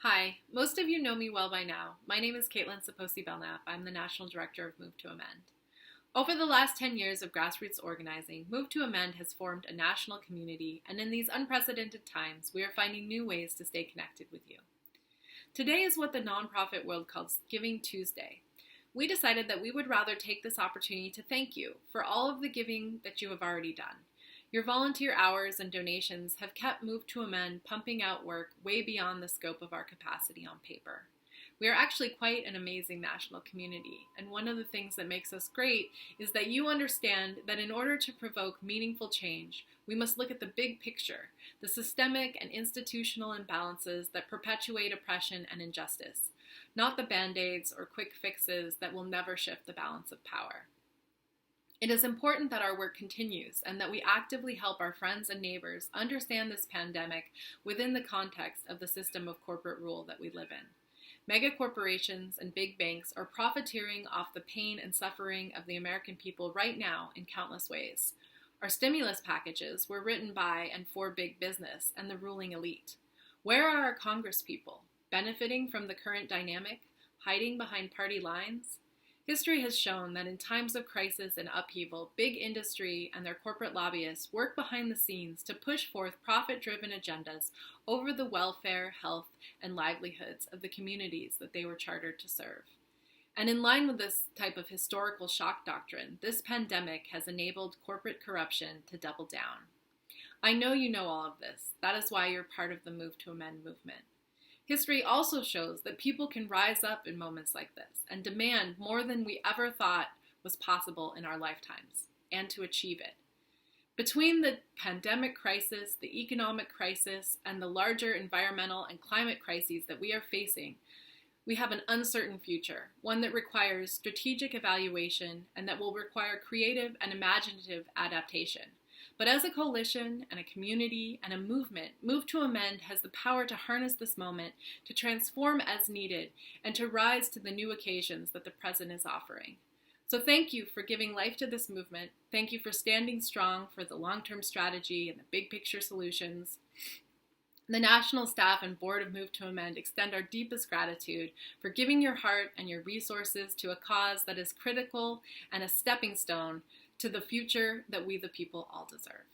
Hi, most of you know me well by now. My name is Caitlin Saposi-Belknap. I'm the National Director of Move to Amend. Over the last 10 years of grassroots organizing, Move to Amend has formed a national community, and in these unprecedented times, we are finding new ways to stay connected with you. Today is what the nonprofit world calls Giving Tuesday. We decided that we would rather take this opportunity to thank you for all of the giving that you have already done. Your volunteer hours and donations have kept Move to Amend pumping out work way beyond the scope of our capacity on paper. We are actually quite an amazing national community, and one of the things that makes us great is that you understand that in order to provoke meaningful change, we must look at the big picture, the systemic and institutional imbalances that perpetuate oppression and injustice, not the band-aids or quick fixes that will never shift the balance of power. It is important that our work continues and that we actively help our friends and neighbors understand this pandemic within the context of the system of corporate rule that we live in. Mega corporations and big banks are profiteering off the pain and suffering of the American people right now in countless ways. Our stimulus packages were written by and for big business and the ruling elite. Where are our Congresspeople, benefiting from the current dynamic, hiding behind party lines? History has shown that in times of crisis and upheaval, big industry and their corporate lobbyists work behind the scenes to push forth profit-driven agendas over the welfare, health, and livelihoods of the communities that they were chartered to serve. And in line with this type of historical shock doctrine, this pandemic has enabled corporate corruption to double down. I know you know all of this. That is why you're part of the Move to Amend movement. History also shows that people can rise up in moments like this and demand more than we ever thought was possible in our lifetimes, and to achieve it. Between the pandemic crisis, the economic crisis, and the larger environmental and climate crises that we are facing, we have an uncertain future, one that requires strategic evaluation and that will require creative and imaginative adaptation. But as a coalition and a community and a movement, Move to Amend has the power to harness this moment, to transform as needed, and to rise to the new occasions that the present is offering. So thank you for giving life to this movement. Thank you for standing strong for the long-term strategy and the big picture solutions. The national staff and board of Move to Amend extend our deepest gratitude for giving your heart and your resources to a cause that is critical and a stepping stone to the future that we the people all deserve.